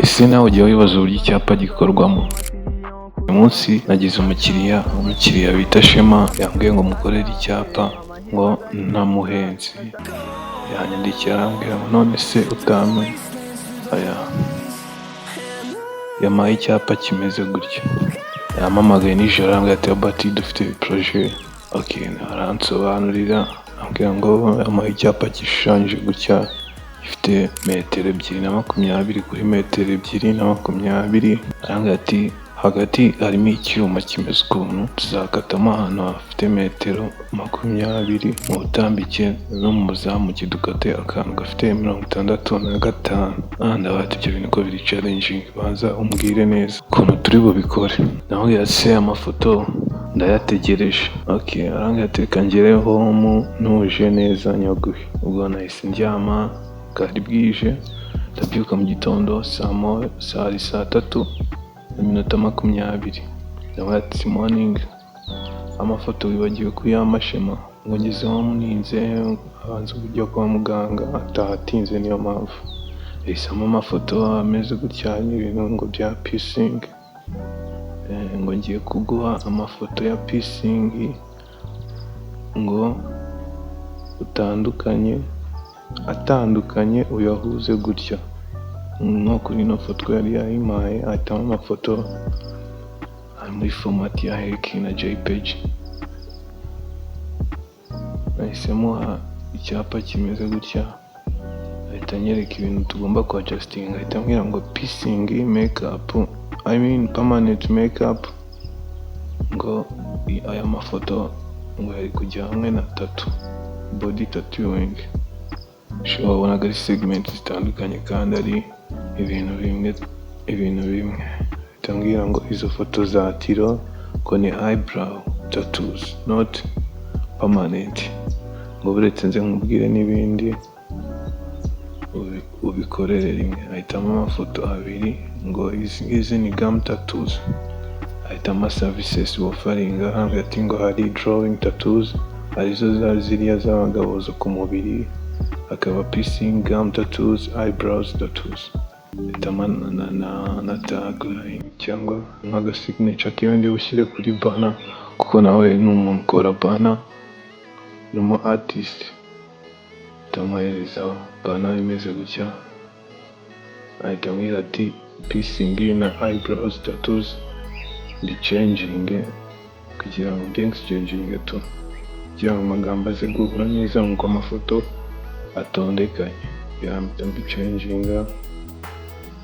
Ese nawe ujya wibaza uburyo icyapa gikorwamo? Uyu munsi nagize umukiriya bita Shema yambwiye ngo mukorere icyapa ngo ntamuhenze, yanyandikiye arambwira ngo none se utamenye, yampaye icyapa kimeze gutya, yampamagaye nijoro arambwira ati Robert dufite projet, aransobanurira ambwira ngo yampaye icyapa gishushanyije gutya gifite 2.20 kuri 2.20, arambwira ati hagati harimo icyuma kimeze ukuntu, tuzakatamo ahantu hafite 20 mu butambike no mu buzamuke dukate akantu gafite 65. Ndabati ibyo bintu ko biri challenging, banza umbwire neza ukuntu turi bubikore. Nawe yase amafoto ndayategereje, arambwira ati reka ngere home ntuje neza nyaguhe. Ubwo nahise ndyama, bwari bwije, ndabyuka mu gitondo saa 3:20. Nawe ati morning, amafoto wibagiwe kuyampa Shema, ngo ngeze home ninze abanza kujya kwa muganga atahatinze, niyo mpamvu yahisemo amafoto ameze gutya n'ibintu ngo bya piercing, ngo ngiye kuguha amafoto ya piercing ngo atandukanye uyahuze gutya. Nko kuri ino foto yari yayimpaye ahitamo amafoto ari muri format ya HEK na JPEG. Nahisemo icyapa kimeze gutya, ahita anyereka ibintu tugomba kuadjustinga, ahita ambwira ngo piercing makeup, permanent makeup, ngo aya mafoto ngo yari kujya hamwe na tattoo, body tattooing. Wabonaga ari segment zitandukanye kandi ari ibintu bimwe. Tambwira ngo izo foto za tiro ngo ni eyebrow tattoos, not permanent. Ngo buretse nze nkubwire n'ibindi ubikorere rimwe. Ahitamo amafoto abiri ngo izi ni gum tattoos, ahitamo services wofaringa, hagati ngo hari drawing tattoos, arizo ziriya z'abagabo zo ku mubiri, akaba piercing, gum tattoos, eyebrows tattoos. Ahitamo na tagline cyangwa nk'aga signature kiwe ndi bushyire kuri banner, kuko nawe ni umuntu ukora banner, ni umu artist. Tamuhereza banner imeze gutya, ahita ambwira ati piercing na eyebrows tattoos ndi changing, kugira ngo exchange tu, kugira ngo amagambo aze guhura neza nk'uko amafoto atondekanye. Yambita mbichanginga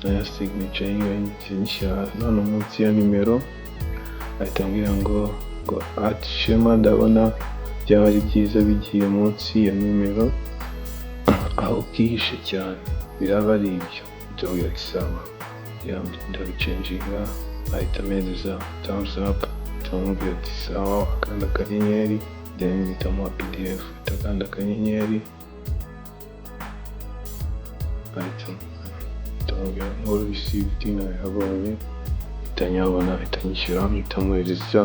na signature yiwe none munsi ya nimero. Ahita ambwira ngo ati Shema ndabona byaba ari byiza bigiye munsi ya nimero, aho kihishe cyane biraba ari ibyo. Ndabwira isawa, ndabichanginga, ahita ampereza thumbs up, ndamubwira ati sawa, akanda akanyenyeri, then mpitamo PDF, akanda akanyenyeri, ahita ndamubwira ngo received nayabonye, itanyabona, itanyishyura, mpitamuhereza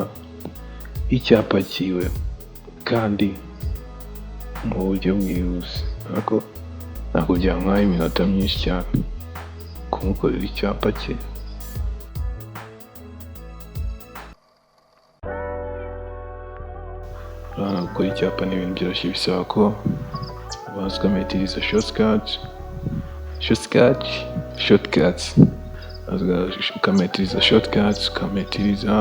icyapa kiwe kandi mu buryo bwihuse. Ariko ntabwo byantwaye iminota myinshi cyane kumukorera icyapa cye. Urabona gukora icyapa ni ibintu byoroshye, bisaba ko ubanza ukametiriza shortcuts, ukametiriza shortcuts, ukametiriza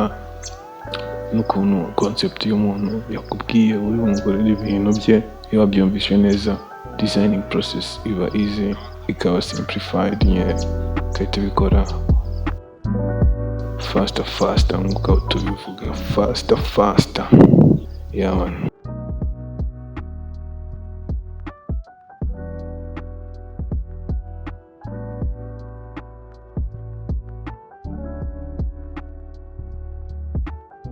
n'ukuntu concept y'umuntu yakubwiye uri bumukorera ibintu bye. Iyo wabyumvise neza, designing process iba easy, ikaba simplified, ugahita ubikora faster nk'uko tubivuga, faster. Yeah man.